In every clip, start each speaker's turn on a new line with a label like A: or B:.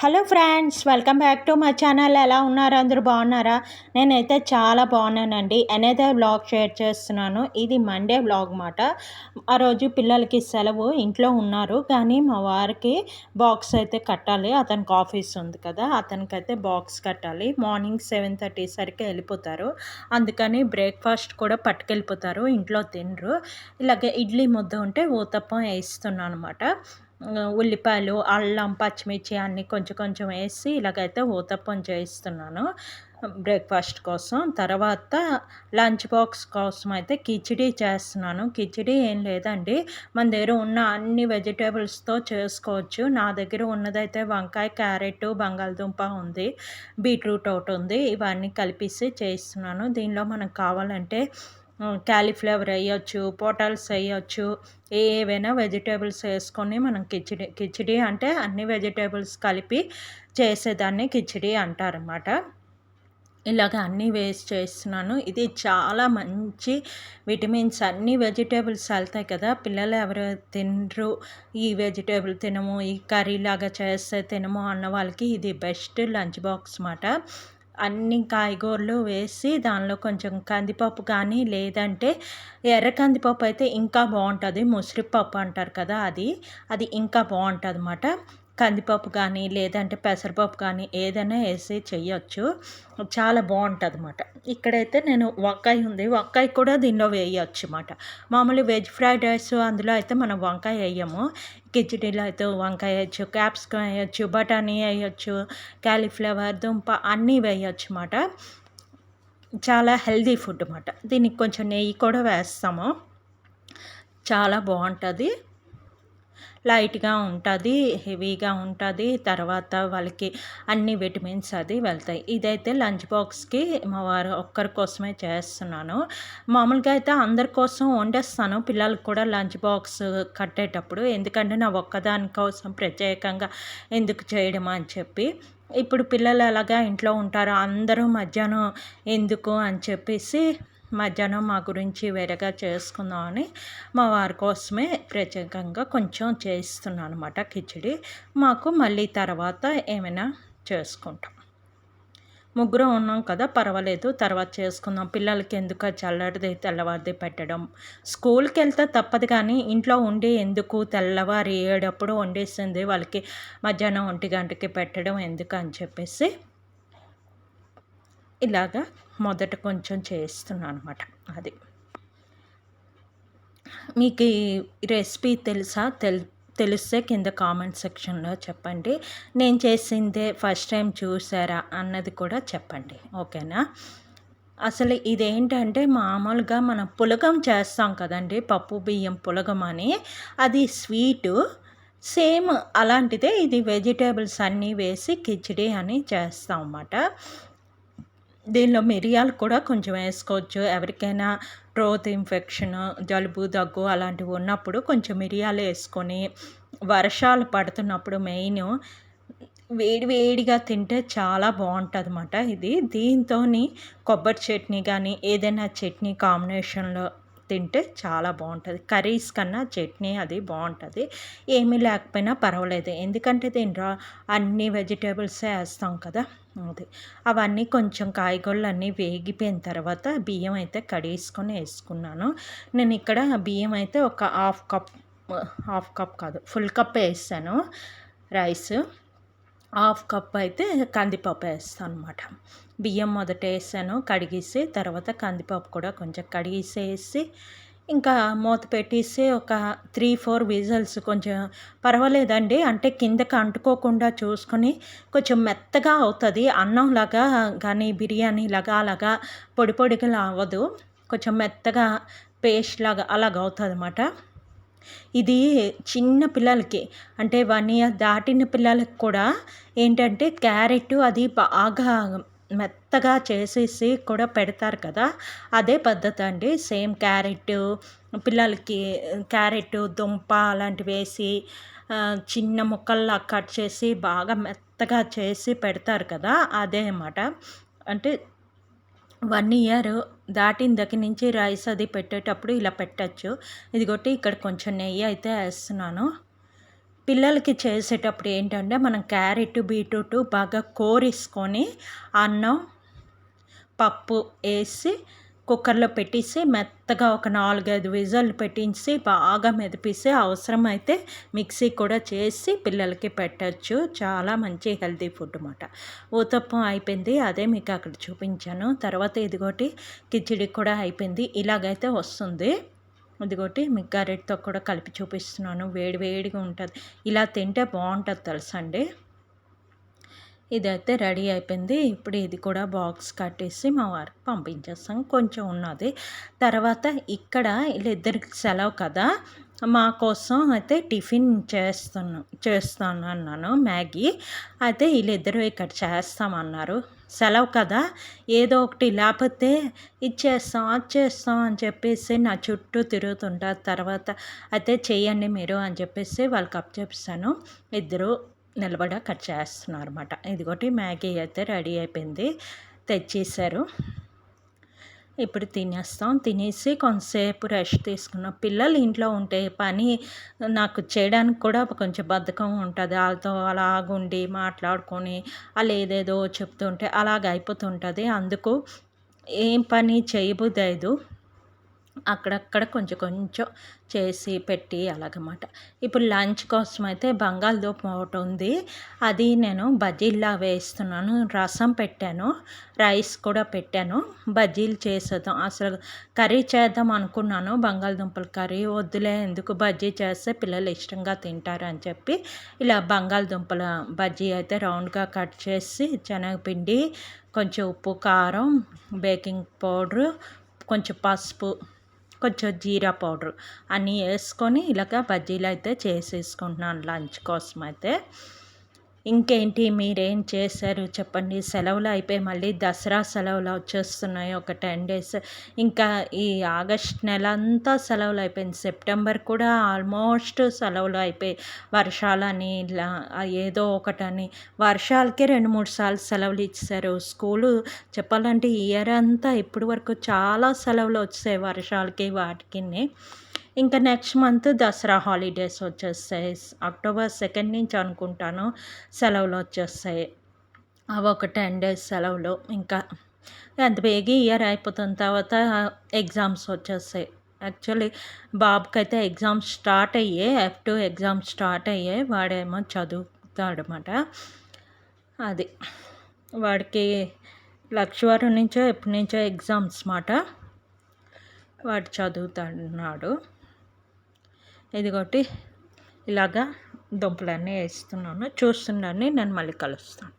A: Hello friends, welcome back to my channel. ఎలా ఉన్నారు? అందరూ బాగున్నారా? నేనైతే చాలా బాగున్నానండి. ఎనదర్ వ్లాగ్ షేర్ చేస్తున్నాను. ఇది మండే వ్లాగ్ మాట. ఆ రోజు పిల్లలకి సెలవు, ఇంట్లో ఉన్నారు. కానీ మా వారికి బాక్స్ అయితే కట్టాలి. అతనికి ఆఫీస్ ఉంది కదా, అతనికైతే బాక్స్ కట్టాలి. మార్నింగ్ 7:30 సరికి వెళ్ళిపోతారు. అందుకని బ్రేక్ఫాస్ట్ కూడా పట్టుకెళ్ళిపోతారు, ఇంట్లో తినరు. ఇలాగే ఇడ్లీ ముద్ద ఉంటే ఊతప్పం వేస్తున్నాను అనమాట. ఉల్లిపాయలు, అల్లం, పచ్చిమిర్చి అన్నీ కొంచెం కొంచెం వేసి ఇలాగైతే ఊతప్పం చేయిస్తున్నాను బ్రేక్ఫాస్ట్ కోసం. తర్వాత లంచ్ బాక్స్ కోసం అయితే కిచిడీ చేస్తున్నాను. కిచిడీ ఏం లేదండి, మన దగ్గర ఉన్న అన్ని వెజిటేబుల్స్తో చేసుకోవచ్చు. నా దగ్గర ఉన్నదైతే వంకాయ, క్యారెట్, బంగాళదుంప ఉంది, బీట్రూట్ ఒకటి ఉంది. ఇవన్నీ కలిపేసి చేస్తున్నాను. దీనిలో మనకు కావాలంటే క్యాలీఫ్లవర్ వేయొచ్చు, పొటాల్స్ వేయొచ్చు, ఏవైనా వెజిటేబుల్స్ వేసుకొని మనం కిచిడీ అంటే అన్ని వెజిటేబుల్స్ కలిపి చేసేదాన్ని కిచిడీ అంటారన్నమాట. ఇలాగ అన్నీ వేసి చేస్తున్నాను. ఇది చాలా మంచి విటమిన్స్, అన్ని వెజిటేబుల్స్ వెళ్తాయి కదా. పిల్లలు ఎవరు తినరు, ఈ వెజిటేబుల్ తినము, ఈ కర్రీ లాగా చేస్తే తినము అన్న వాళ్ళకి ఇది బెస్ట్ లంచ్ బాక్స్ మాట. అన్ని కాయగూరలు వేసి దానిలో కొంచెం కందిపప్పు కానీ, లేదంటే ఎర్ర కందిపప్పు అయితే ఇంకా బాగుంటుంది, ముసిరిపప్పు అంటారు కదా, అది ఇంకా బాగుంటుంది అన్నమాట. కందిపప్పు కానీ, లేదంటే పెసరపప్పు కానీ ఏదైనా వేసి చెయ్యొచ్చు, చాలా బాగుంటుంది అన్నమాట. ఇక్కడైతే నేను వంకాయ ఉంది, వంకాయ కూడా దీనిలో వేయచ్చు అన్నమాట. మామూలు వెజ్ ఫ్రైడ్ రైస్ అందులో అయితే మనం వంకాయ వేయము. కిచిడీలో అయితే వంకాయ వేయచ్చు, క్యాప్సికమ్ వేయచ్చు, బఠానీ వేయచ్చు, క్యాలీఫ్లవర్, దుంప అన్నీ వేయచ్చు అన్నమాట. చాలా హెల్దీ ఫుడ్ అన్నమాట. దీనికి కొంచెం నెయ్యి కూడా వేస్తాము, చాలా బాగుంటుంది. లైట్గా ఉంటుంది, హెవీగా ఉంటుంది. తర్వాత వాళ్ళకి అన్ని విటమిన్స్ అది వెళ్తాయి. ఇదైతే లంచ్ బాక్స్కి మా వారు ఒక్కరి కోసమే చేస్తున్నాను. మామూలుగా అయితే అందరి కోసం వండేస్తాను, పిల్లలకు కూడా లంచ్ బాక్స్ కట్టేటప్పుడు. ఎందుకంటే నా ఒక్కదాని కోసం ప్రత్యేకంగా ఎందుకు చేయడం అని చెప్పి. ఇప్పుడు పిల్లలు ఎలాగా ఇంట్లో ఉంటారో అందరూ మధ్యాహ్నం ఎందుకు అని చెప్పేసి మధ్యాహ్నం మా గురించి వేరేగా చేసుకుందామని మా వారి కోసమే ప్రత్యేకంగా కొంచెం చేస్తున్నాను అనమాట కిచిడి. మాకు మళ్ళీ తర్వాత ఏమైనా చేసుకుంటాం. ముగ్గురం ఉన్నాం కదా, పర్వాలేదు, తర్వాత చేసుకుందాం. పిల్లలకి ఎందుకు చల్లటిది తెల్లవారిది పెట్టడం, స్కూల్కి వెళ్తే తప్పదు, కానీ ఇంట్లో ఉండి ఎందుకు తెల్లవారి ఏడప్పుడు వండేసింది వాళ్ళకి మధ్యాహ్నం 1 గంటకి పెట్టడం ఎందుకు అని చెప్పేసి ఇలాగా మొదట కొంచెం చేస్తున్నాను అనమాట. అది మీకు ఈ రెసిపీ తెలుసా? తెలిస్తే కింద కామెంట్ సెక్షన్లో చెప్పండి. నేను చేసిందే ఫస్ట్ టైం చూసారా అన్నది కూడా చెప్పండి, ఓకేనా? అసలు ఇదేంటంటే మామూలుగా మనం పులగం చేస్తాం కదండి, పప్పు బియ్యం పులగం అని, అది స్వీటు సేమ్ అలాంటిదే. ఇది వెజిటేబుల్స్ అన్నీ వేసి కిచిడి అని చేస్తాం అన్నమాట. దీనిలో మిరియాలు కూడా కొంచెం వేసుకోవచ్చు. ఎవరికైనా థ్రోట్ ఇన్ఫెక్షన్, జలుబు, దగ్గు అలాంటివి ఉన్నప్పుడు కొంచెం మిరియాలు వేసుకొని, వర్షాలు పడుతున్నప్పుడు మెయిన్ వేడి వేడిగా తింటే చాలా బాగుంటుంది అన్నమాట. దీంతోని కొబ్బరి చట్నీ కానీ ఏదైనా చట్నీ కాంబినేషన్లో తింటే చాలా బాగుంటుంది. కర్రీస్ కన్నా చట్నీ అది బాగుంటుంది. ఏమీ లేకపోయినా పర్వాలేదు, ఎందుకంటే దీంట్లో అన్ని వెజిటేబుల్సే వేస్తాం కదా. అది అవన్నీ కొంచెం కాయగూరలు అన్నీ వేగిపోయిన తర్వాత బియ్యం అయితే కడిగేసుకొని వేసుకున్నాను. నేను ఇక్కడ బియ్యం అయితే ఒక హాఫ్ కప్ కాదు, ఫుల్ కప్ వేసాను రైస్. హాఫ్ కప్ అయితే కందిపప్పు వేస్తాను అనమాట. బియ్యం మొదట వేసాను కడిగేసి, తర్వాత కందిపప్పు కూడా కొంచెం కడిగేసేసి ఇంకా మూత పెట్టేసి ఒక 3-4 విజిల్స్, కొంచెం పర్వాలేదండి, అంటే కిందకి అంటుకోకుండా చూసుకొని కొంచెం మెత్తగా అవుతుంది అన్నంలాగా, కానీ బిర్యానీలాగా అలాగా పొడి పొడిగా అవ్వదు, కొంచెం మెత్తగా పేస్ట్ లాగా అలాగ అవుతుంది అన్నమాట. ఇది చిన్న పిల్లలకి, అంటే 1 ఇయర్ దాటిన పిల్లలకి కూడా ఏంటంటే క్యారెట్ అది బాగా మెత్తగా చేసేసి కూడా పెడతారు కదా, అదే పద్ధతి అండి. సేమ్ పిల్లలకి క్యారెట్, దుంప అలాంటివి వేసి చిన్న ముక్కల్లా కట్ చేసి బాగా మెత్తగా చేసి పెడతారు కదా, అదే అన్నమాట. అంటే 1 ఇయర్ దాటిన దగ్గర నుంచి రైస్ అది పెట్టేటప్పుడు ఇలా పెట్టచ్చు. ఇదిగోటి ఇక్కడ కొంచెం నెయ్యి అయితే వేస్తున్నాను. పిల్లలకి చేసేటప్పుడు ఏంటంటే మనం క్యారెట్, బీట్రూట్ బాగా కోరేసుకొని అన్నం, పప్పు వేసి కుక్కర్లో పెట్టేసి మెత్తగా ఒక 4, 5 విజిల్లు పెట్టించి బాగా మెదిపేసి అవసరమైతే మిక్సీ కూడా చేసి పిల్లలకి పెట్టచ్చు. చాలా మంచి హెల్తీ ఫుడ్ అన్నమాట. ఊతప్పం అయిపోయింది. అదే మీకు అక్కడ చూపించాను. తర్వాత ఇదిగోటి కిచిడి కూడా అయిపోయింది. ఇలాగైతే వస్తుంది. ఇదిగోటి మీకు గరిటెతో కూడా కలిపి చూపిస్తున్నాను. వేడి వేడిగా ఉంటుంది. ఇలా తింటే బాగుంటుంది తెలుసా అండి. ఇదైతే రెడీ అయిపోయింది. ఇప్పుడు ఇది కూడా బాక్స్ కట్టేసి మా వారికి పంపించేస్తాం. కొంచెం ఉన్నది. తర్వాత ఇక్కడ వీళ్ళిద్దరికి సెలవు కదా, మా కోసం అయితే టిఫిన్ చేస్తాను అన్నాను, మ్యాగీ. అయితే వీళ్ళిద్దరూ ఇక్కడ చేస్తామన్నారు. సెలవు కదా, ఏదో ఒకటి లేకపోతే ఇచ్చేస్తాం అది చేస్తాం అని చెప్పేసి నా చుట్టూ తిరుగుతుంటారు. తర్వాత అయితే చెయ్యండి మీరు అని చెప్పేసి వాళ్ళకి అప్పచెప్పేసాను. ఇద్దరు నిలబడ కట్ చేస్తున్నారు అనమాట. ఇదిగోటి మ్యాగీ అయితే రెడీ అయిపోయింది, తెచ్చేసారు. ఇప్పుడు తినేస్తాం. తినేసి కొంతసేపు రెస్ట్ తీసుకున్నాం. పిల్లలు ఇంట్లో ఉంటే పని నాకు చేయడానికి కూడా కొంచెం బద్ధకం ఉంటుంది. వాళ్ళతో అలాగుండి మాట్లాడుకొని వాళ్ళు ఏదేదో చెప్తుంటే అలాగ అయిపోతుంటుంది. అందుకు ఏం పని చేయబుద్దైదు. అక్కడక్కడ కొంచెం కొంచెం చేసి పెట్టి అలాగమాట. ఇప్పుడు లంచ్ కోసం అయితే బంగాళదుంప ఒకటి ఉంది, అది నేను బజ్జీల్లా వేస్తున్నాను. రసం పెట్టాను, రైస్ కూడా పెట్టాను. బజ్జీలు చేసేద్దాం, అసలు కర్రీ చేద్దాం అనుకున్నాను. బంగాళదుంపల కర్రీ వద్దులే, ఎందుకు బజ్జీ చేస్తే పిల్లలు ఇష్టంగా తింటారు అని చెప్పి ఇలా బంగాళదుంపల బజ్జీ అయితే రౌండ్గా కట్ చేసి శనగపిండి, కొంచెం ఉప్పు, కారం, బేకింగ్ పౌడరు, కొంచెం పసుపు, కొంచెం జీరా పౌడర్ అన్నీ వేసుకొని ఇలాగ బజ్జీలు అయితే చేసేసుకుంటున్నాను లంచ్ కోసం అయితే. ఇంకేంటి మీరేం చేశారు చెప్పండి. సెలవులు అయిపోయి మళ్ళీ దసరా సెలవులు వచ్చేస్తున్నాయి, ఒక 10 డేస్. ఇంకా ఈ ఆగస్ట్ నెల అంతా సెలవులు అయిపోయింది. సెప్టెంబర్ కూడా ఆల్మోస్ట్ సెలవులు అయిపోయి, వర్షాలని ఇలా ఏదో ఒకటని వర్షాలకే 2-3 సార్లు సెలవులు ఇచ్చారు. స్కూలు చెప్పాలంటే ఇయర్ అంతా ఇప్పటి వరకు చాలా సెలవులు వచ్చాయి వర్షాలకి వాటికి. ఇంకా నెక్స్ట్ మంత్ దసరా హాలిడేస్ వచ్చేస్తాయి. అక్టోబర్ 2 నుంచి అనుకుంటాను సెలవులు వచ్చేస్తాయి. అవి ఒక 10 డేస్ సెలవులు. ఇంకా ఎంత బేగ ఇయర్ అయిపోతున్న తర్వాత ఎగ్జామ్స్ వచ్చేస్తాయి. యాక్చువల్లీ బాబుకైతే ఎగ్జామ్స్ స్టార్ట్ అయ్యాయి, F2 ఎగ్జామ్స్ స్టార్ట్ అయ్యాయి. వాడేమో చదువుతాడనమాట. అది వాడికి లక్షవారం నుంచో ఎప్పటి నుంచో ఎగ్జామ్స్ మాట. వాడు చదువుతున్నాడు. ఇదిగోటి ఇలాగా దుంపలన్నీ వేస్తున్నాను, చూస్తుండండి. నేను మళ్ళీ కలుస్తాను.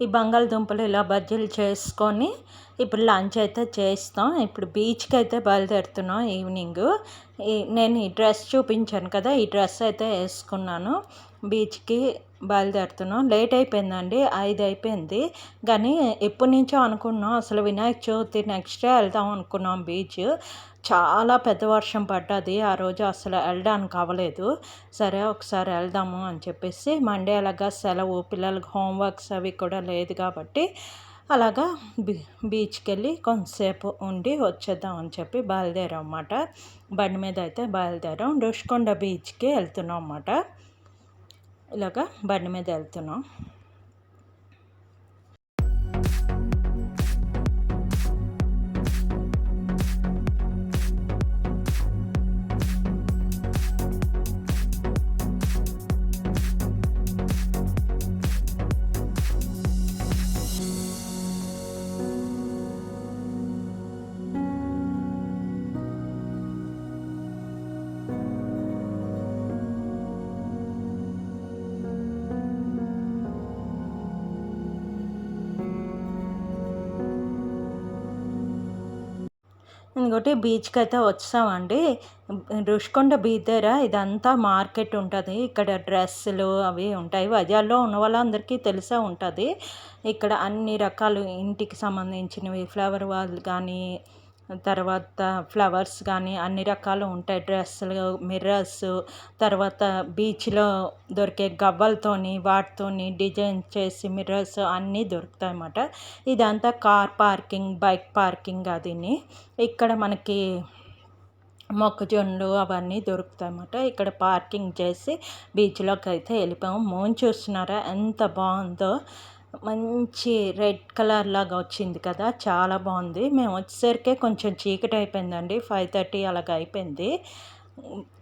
A: ఈ బంగాళదుంపలు ఇలా బజ్జీలు చేసుకొని ఇప్పుడు లంచ్ అయితే చేస్తాం. ఇప్పుడు బీచ్కి అయితే బయలుదేరుతున్నాం ఈవినింగ్. నేను ఈ డ్రెస్ చూపించాను కదా, ఈ డ్రెస్ అయితే వేసుకున్నాను. బీచ్కి బయలుదేరుతున్నాం. లేట్ అయిపోయిందండి, 5 అయిపోయింది. కానీ ఎప్పటి నుంచో అనుకున్నాం, అసలు వినాయక చవితి నెక్స్ట్ డే వెళ్దాం అనుకున్నాం బీచ్. చాలా పెద్ద వర్షం పడ్డది ఆ రోజు, అసలు వెళ్ళడానికి అవ్వలేదు. సరే ఒకసారి వెళ్దాము అని చెప్పేసి, మండే అలాగా సెలవు, పిల్లలకి హోంవర్క్స్ అవి కూడా లేదు కాబట్టి అలాగా బీచ్కి వెళ్ళి కొంతసేపు ఉండి వచ్చేద్దాం అని చెప్పి బయలుదేరాం అన్నమాట. బండి మీద అయితే బయలుదేరాం. రుషికొండ బీచ్కి వెళ్తున్నాం అన్నమాట. ఇలాగా బండి మీద వెళ్తున్నాం. ఇంకోటి బీచ్కి అయితే వచ్చామండి. రుషికొండ బీచ్ దగ్గర ఇదంతా మార్కెట్ ఉంటుంది. ఇక్కడ డ్రెస్సులు అవి ఉంటాయి. వైజాగ్లో ఉన్న వాళ్ళందరికీ తెలిసే ఉంటుంది. ఇక్కడ అన్ని రకాలు ఇంటికి సంబంధించినవి, ఫ్లవర్ వాజ్ కానీ, తర్వాత ఫ్లవర్స్ కానీ అన్ని రకాలు ఉంటాయి. డ్రెస్సులు, మిర్రర్స్, తర్వాత బీచ్‌లో దొరికే గవ్వలతోని వాటితోని డిజైన్ చేసి మిర్రర్స్ అన్నీ దొరుకుతాయన్నమాట. ఇదంతా కార్ పార్కింగ్, బైక్ పార్కింగ్ అదిని. ఇక్కడ మనకి మొక్కజొన్నలు అవన్నీ దొరుకుతాయన్నమాట. ఇక్కడ పార్కింగ్ చేసి బీచ్‌లోకి అయితే వెళ్ళిపోయాము. మూన్ చూస్తున్నారా ఎంత బాగుందో. మంచి రెడ్ కలర్ లాగా వచ్చింది కదా, చాలా బాగుంది. మేము వచ్చేసరికి కొంచెం చీకటి అయిపోయిందండి, 5:30 అలాగ అయిపోయింది.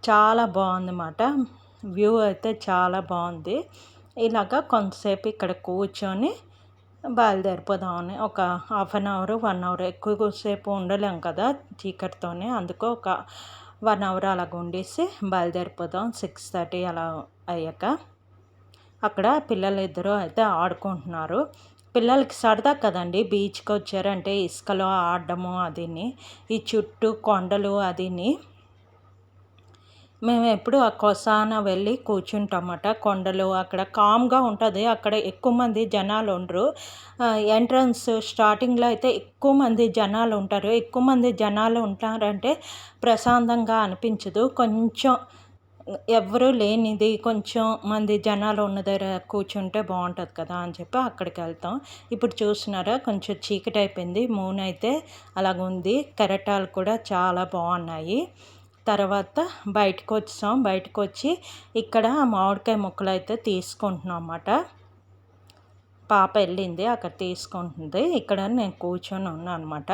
A: చాలా బాగుందన్నమాట. వ్యూ అయితే చాలా బాగుంది. ఇలాగ కొంతసేపు ఇక్కడ కూర్చొని బయలుదేరిపోదామని ఒక 1/2 అవర్ 1 అవర్, ఎక్కువసేపు ఉండలేం కదా చీకటితోనే, అందుకు ఒక 1 అవర్ అలాగ ఉండేసి బయలుదేరిపోదాం 6:30 అలా అయ్యాక. అక్కడ పిల్లలు ఇద్దరు అయితే ఆడుకుంటున్నారు. పిల్లలకి సరదా కదండి, బీచ్కి వచ్చారంటే ఇసుకలో ఆడడము అదిని, ఈ చుట్టూ కొండలు అదిని. మేము ఎప్పుడు ఆ కొసాన వెళ్ళి కూర్చుంటామట. కొండలు అక్కడ కామ్గా ఉంటుంది. అక్కడ ఎక్కువ మంది జనాలు ఉండరు. ఎంట్రన్స్ స్టార్టింగ్లో అయితే ఎక్కువ మంది జనాలు ఉంటారు. ఎక్కువ మంది జనాలు ఉంటారంటే ప్రశాంతంగా అనిపించదు. కొంచెం ఎవరు లేనిది కొంచెం మంది జనాలు ఉన్న దగ్గర కూర్చుంటే బాగుంటుంది కదా అని చెప్పి అక్కడికి వెళ్తాం. ఇప్పుడు చూస్తున్నారా కొంచెం చీకటి అయిపోయింది. మూన్ అయితే అలాగుంది. కెరటాలు కూడా చాలా బాగున్నాయి. తర్వాత బయటకు వచ్చాం. బయటకు వచ్చి ఇక్కడ మామిడికాయ ముక్కలు అయితే తీసుకుంటున్నాం అన్నమాట. పాప వెళ్ళింది అక్కడ తీసుకుంటుంది. ఇక్కడ నేను కూర్చొని ఉన్నాను అనమాట.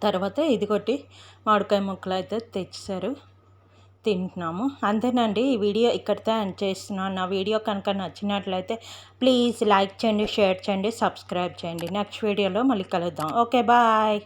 A: తర్వాత ఇదిగోటి మామిడికాయ ముక్కలు అయితే తెచ్చారు, తింటున్నాము. అంతేనండి, ఈ వీడియో ఇక్కడితో ఎండ్ చేస్తున్నాను. నా వీడియో కనుక నచ్చినట్లయితే ప్లీజ్ లైక్ చేయండి, షేర్ చేయండి, సబ్స్క్రైబ్ చేయండి. నెక్స్ట్ వీడియోలో మళ్ళీ కలుద్దాం. Okay, bye.